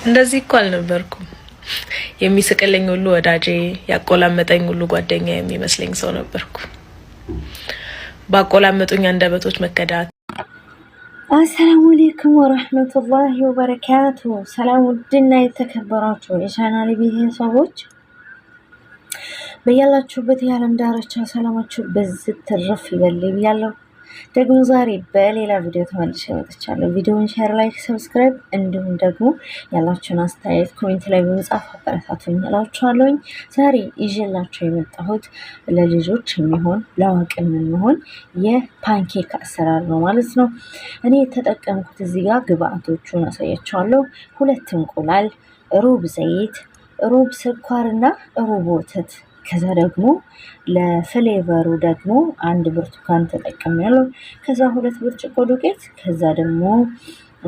እንደዚህ እኮ አልነበርኩም። የሚስቅልኝ ሁሉ ወዳጄ፣ ያቆላመጠኝ ሁሉ ጓደኛ የሚመስለኝ ሰው ነበርኩ። ባቆላመጡኝ አንደበቶች መከዳት። አሰላሙ አለይኩም ወራህመቱላሂ ወበረካቱ። ሰላም ውድና የተከበራችሁ የቻናሌ ቤተሰቦች በያላችሁበት የዓለም ዳርቻ ሰላማችሁ በዝት ትርፍ ይበል ብያለሁ። ደግሞ ዛሬ በሌላ ቪዲዮ ተመልሼ መጥቻለሁ። ቪዲዮውን ሼር፣ ላይክ፣ ሰብስክራይብ እንዲሁም ደግሞ ያላችሁን አስተያየት ኮሜንት ላይ በመጻፍ አበረታቱኝ እላችኋለሁኝ። ዛሬ ይዤላችሁ የመጣሁት ለልጆች የሚሆን ለአዋቂም የሚሆን የፓንኬክ አሰራር ነው ማለት ነው። እኔ የተጠቀምኩት እዚህ ጋር ግብአቶቹን አሳያችኋለሁ። 2 እንቁላል፣ ሩብ ዘይት፣ ሩብ ስኳርና ሩብ ወተት፣ ከዛ ደግሞ ለፍሌቨሩ ደግሞ 1 ብርቱካን ተጠቅሜያለሁ። ከዛ 2 ብርጭቆ ዱቄት፣ ከዛ ደግሞ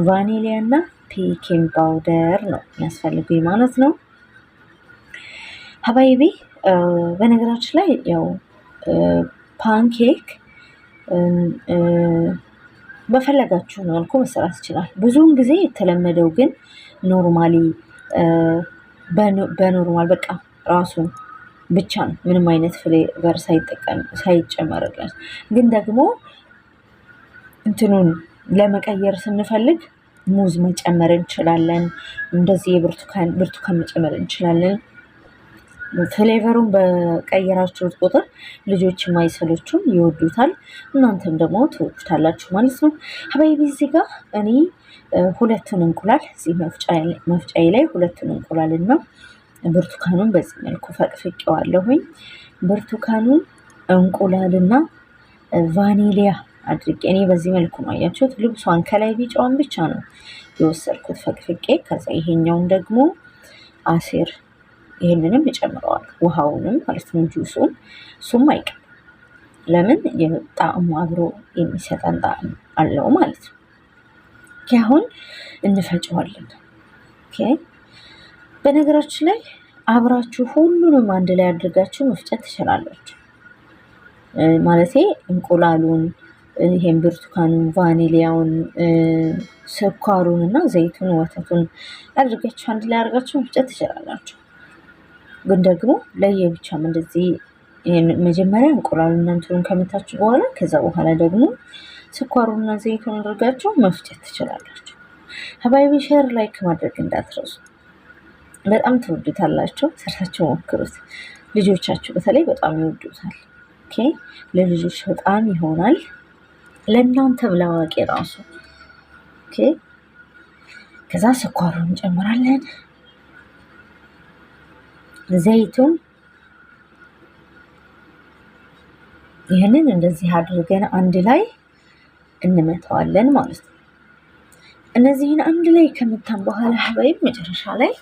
ቫኒሊያ እና ቤኪንግ ፓውደር ነው የሚያስፈልጉኝ ማለት ነው። ሀባይቢ በነገራችን ላይ ያው ፓንኬክ በፈለጋችሁ መልኩ መሰራት ይችላል። ብዙውን ጊዜ የተለመደው ግን ኖርማሊ በኖርማል በቃ ራሱን ብቻ ነው፣ ምንም አይነት ፍሌቨር ሳይጨመርለት። ግን ደግሞ እንትኑን ለመቀየር ስንፈልግ ሙዝ መጨመር እንችላለን። እንደዚህ የብርቱካን መጨመር እንችላለን። ፍሌቨሩን በቀየራችሁት ቁጥር ልጆች የማይሰሎቹም ይወዱታል፣ እናንተም ደግሞ ትወዱታላችሁ ማለት ነው። ሀባይቢ እዚህ ጋር እኔ 2 እንቁላል እዚህ መፍጫዬ ላይ 2 እንቁላልና ብርቱካኑን በዚህ መልኩ ፈቅፍቄዋለሁኝ። ብርቱካኑን እንቁላልና ቫኒሊያ አድርጌ እኔ በዚህ መልኩ ነው አያችሁት። ልብሷን ከላይ ቢጫዋን ብቻ ነው የወሰድኩት ፈቅፍቄ። ከዛ ይሄኛውን ደግሞ አሴር ይሄንንም እጨምረዋለሁ፣ ውሃውንም ማለት ነው፣ ጁሱን። እሱም አይቀር ለምን የጣዕሙ አብሮ የሚሰጠን ጣዕም አለው ማለት ነው። አሁን እንፈጨዋለን። ኦኬ በነገራችን ላይ አብራችሁ ሁሉንም አንድ ላይ አድርጋችሁ መፍጨት ትችላላችሁ። ማለቴ እንቁላሉን፣ ይሄን ብርቱካኑን፣ ቫኒሊያውን፣ ስኳሩን እና ዘይቱን፣ ወተቱን አድርጋችሁ አንድ ላይ አድርጋችሁ መፍጨት ትችላላችሁ። ግን ደግሞ ለየብቻም እንደዚህ ይሄን መጀመሪያ እንቁላሉን እንትኑን ከመታችሁ በኋላ ከዛ በኋላ ደግሞ ስኳሩንና ዘይቱን አድርጋችሁ መፍጨት ትችላላችሁ። ሀባይቢ ሼር ላይክ ማድረግ እንዳትረሱ። በጣም ትወዱታላችሁ። ሰርታችሁ ሞክሩት። ልጆቻችሁ በተለይ በጣም ይወዱታል። ኦኬ ለልጆች በጣም ይሆናል፣ ለእናንተም ለአዋቂ ራሱ። ኦኬ ከዛ ስኳሩን እንጨምራለን፣ ዘይቱን። ይህንን እንደዚህ አድርገን አንድ ላይ እንመታዋለን ማለት ነው። እነዚህን አንድ ላይ ከመታን በኋላ ሀባይብ መጨረሻ ላይ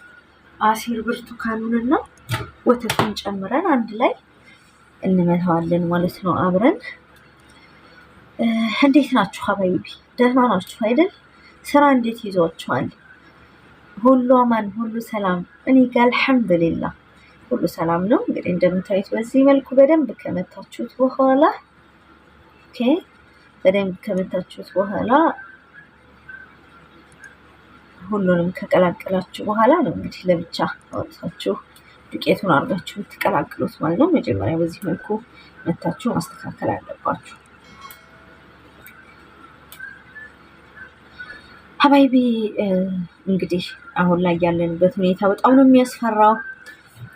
አሲር ብርቱካኑንና ወተቱን ጨምረን አንድ ላይ እንመታዋለን ማለት ነው አብረን። እንዴት ናችሁ ሀባይቢ? ደህና ናችሁ አይደል? ስራ እንዴት ይዟችኋል? ሁሉ አማን፣ ሁሉ ሰላም? እኔ ጋር አልሐምዱሊላህ ሁሉ ሰላም ነው። እንግዲህ እንደምታዩት በዚህ መልኩ በደንብ ከመታችሁት በኋላ ኦኬ በደንብ ከመታችሁት በኋላ ሁሉንም ከቀላቀላችሁ በኋላ ነው እንግዲህ ለብቻ አውጥታችሁ ዱቄቱን አድርጋችሁ ትቀላቅሉት ማለት ነው። መጀመሪያ በዚህ መልኩ መታችሁ ማስተካከል አለባችሁ ሀባይቢ። እንግዲህ አሁን ላይ ያለንበት ሁኔታ በጣም ነው የሚያስፈራው።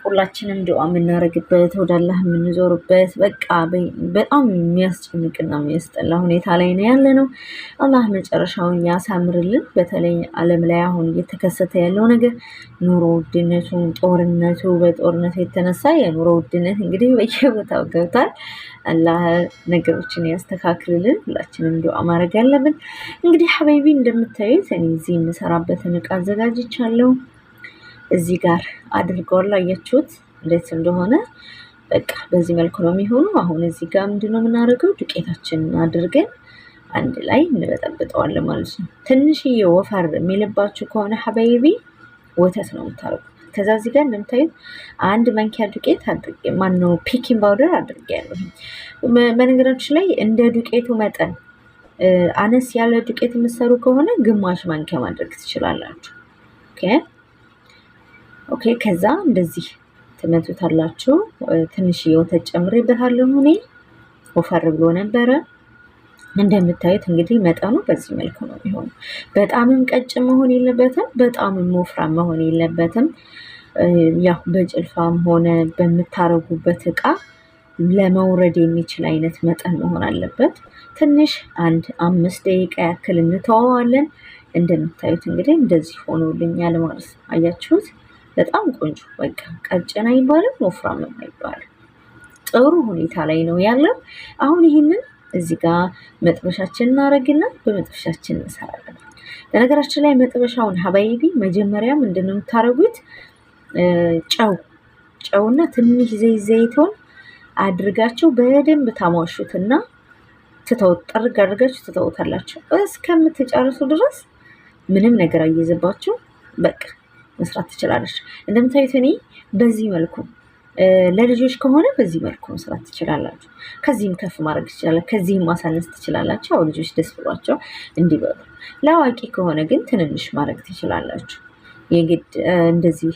ሁላችንም ዱዓ የምናደርግበት ወደ አላህ የምንዞርበት በቃ በጣም የሚያስጨንቅና የሚያስጠላ ሁኔታ ላይ ነው ያለ ነው። አላህ መጨረሻውን ያሳምርልን። በተለይ ዓለም ላይ አሁን እየተከሰተ ያለው ነገር ኑሮ ውድነቱ፣ ጦርነቱ፣ በጦርነቱ የተነሳ የኑሮ ውድነት እንግዲህ በየቦታው ገብቷል። አላህ ነገሮችን ያስተካክልልን። ሁላችንም ዱዓ ማድረግ ያለብን። እንግዲህ ሀባይቢ እንደምታዩት እኔ እዚህ የምሰራበትን እቃ አዘጋጅቻለሁ። እዚህ ጋር አድርገዋል። አያችሁት እንዴት እንደሆነ። በቃ በዚህ መልኩ ነው የሚሆነው። አሁን እዚህ ጋር ምንድነው የምናደርገው? ዱቄታችንን አድርገን አንድ ላይ እንበጠብጠዋለን ማለት ነው። ትንሽዬ ወፈር የሚልባችሁ ከሆነ ሀባይቢ ወተት ነው የምታደርጉት። ከዛ እዚህ ጋር እንደምታዩት 1 ማንኪያ ዱቄት አድርጌ ማነው ቤኪንግ ፓውደር አድርጌያለሁ። በነገራችን ላይ እንደ ዱቄቱ መጠን አነስ ያለ ዱቄት የምትሰሩ ከሆነ ግማሽ ማንኪያ ማድረግ ትችላላችሁ። ኦኬ ኦኬ ከዛ እንደዚህ ትመቱታላችሁ። ትንሽ ወተት ጨምሬበታለሁ እኔ ወፈር ብሎ ነበረ። እንደምታዩት እንግዲህ መጠኑ በዚህ መልኩ ነው የሚሆነው። በጣምም ቀጭን መሆን የለበትም፣ በጣምም ወፍራም መሆን የለበትም። ያው በጭልፋም ሆነ በምታረጉበት እቃ ለመውረድ የሚችል አይነት መጠን መሆን አለበት። ትንሽ 5 ደቂቃ ያክል እንተዋዋለን። እንደምታዩት እንግዲህ እንደዚህ ሆኖልኛል ማለት ነው። አያችሁት? በጣም ቆንጆ በቃ ቀጭን አይባልም ወፍራም አይባልም። ጥሩ ሁኔታ ላይ ነው ያለው። አሁን ይህንን እዚህ ጋር መጥበሻችን እናደርግና በመጥበሻችን እንሰራለን። በነገራችን ላይ መጥበሻውን ሀባይቢ መጀመሪያ ምንድነው የምታደርጉት? ጨውና ትንሽ ዘይቱን አድርጋችሁ በደንብ ታሟሹትና ጠርግ አድርጋችሁ ትተውታላችሁ እስከምትጨርሱ ድረስ። ምንም ነገር አየዘባችሁ በቃ መስራት ትችላለች። እንደምታዩት እኔ በዚህ መልኩ ለልጆች ከሆነ በዚህ መልኩ መስራት ትችላላችሁ። ከዚህም ከፍ ማድረግ ትችላላችሁ፣ ከዚህም ማሳነስ ትችላላችሁ። አው ልጆች ደስ ብሏቸው እንዲበሉ። ለአዋቂ ከሆነ ግን ትንንሽ ማድረግ ትችላላችሁ። የግድ እንደዚህ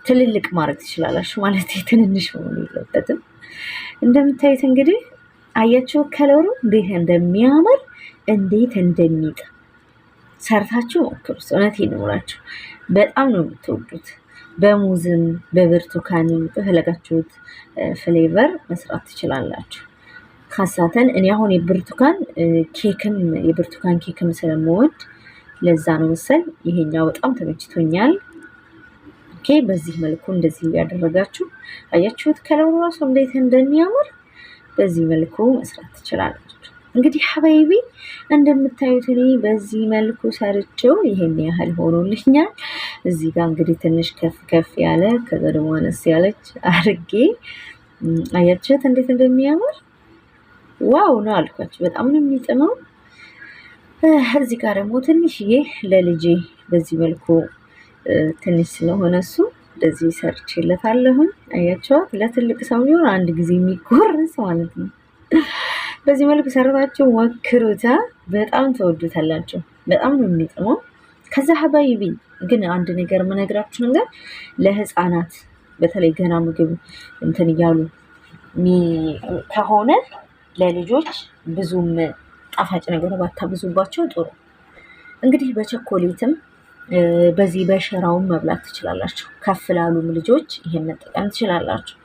ትልልቅ ማድረግ ትችላላችሁ ማለት ትንንሽ መሆን የለበትም። እንደምታዩት እንግዲህ አያችሁ ከለሩ እንዴት እንደሚያምር እንዴት እንደሚጥም ሰርታችሁ ሞክሩት። እውነቴን ነው የምላችሁ በጣም ነው የምትወዱት። በሙዝም በብርቱካንም በፈለጋችሁት ፍሌቨር መስራት ትችላላችሁ። ካሳተን እኔ አሁን የብርቱካን ኬክም ስለምወድ ለዛ ነው መሰል ይሄኛው በጣም ተመችቶኛል። ኦኬ በዚህ መልኩ እንደዚህ ያደረጋችሁ አያችሁት ከለሩ ራሱ እንዴት እንደሚያምር። በዚህ መልኩ መስራት ትችላላችሁ። እንግዲህ ሀባይቢ እንደምታዩት እኔ በዚህ መልኩ ሰርቼው ይሄን ያህል ሆኖልኛል። እዚህ ጋር እንግዲህ ትንሽ ከፍ ያለ ከዛ ደግሞ አነስ ያለች አርጌ አያችሁት እንዴት እንደሚያምር ዋው ነው አልኳችሁ። በጣም ነው የሚጥመው። እዚህ ጋር ደግሞ ትንሽዬ ለልጄ በዚህ መልኩ ትንሽ ስለሆነ እሱ እንደዚህ ሰርቼለታለሁ። አያችሁት ለትልቅ ሰው ቢሆን አንድ ጊዜ የሚቆርስ ማለት ነው። በዚህ መልኩ ሰርታችሁ ሞክሩታ፣ በጣም ተወዱታላችሁ። በጣም ነው የሚጥመው። ከዛ ሀባይቢ ግን አንድ ነገር የምነግራችሁ ነገር ለህፃናት በተለይ ገና ምግብ እንትን እያሉ ከሆነ ለልጆች ብዙም ጣፋጭ ነገር ባታብዙባቸው ጥሩ። እንግዲህ በቸኮሌትም በዚህ በሸራውም መብላት ትችላላችሁ። ከፍ ላሉም ልጆች ይሄን መጠቀም ትችላላችሁ።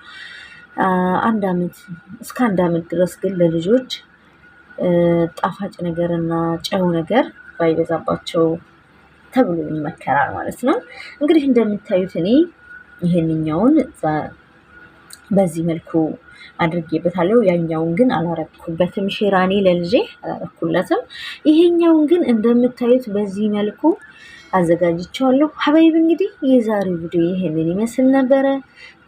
1 ዓመት እስከ 1 ዓመት ድረስ ግን ለልጆች ጣፋጭ ነገርና ጨው ነገር ባይበዛባቸው ተብሎ ይመከራል ማለት ነው። እንግዲህ እንደምታዩት እኔ ይሄንኛውን በዚህ መልኩ አድርጌበታለሁ። ያኛውን ግን አላረኩበትም። ሼራኔ ለልጄ አላረኩለትም። ይሄኛውን ግን እንደምታዩት በዚህ መልኩ አዘጋጅቻለሁ። ሀባይብ እንግዲህ የዛሬው ቪዲዮ ይሄንን ይመስል ነበረ።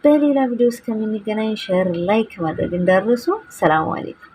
በሌላ ቪዲዮ እስከምንገናኝ ሼር ላይክ ማድረግ እንዳትረሱ። ሰላም አለይኩም።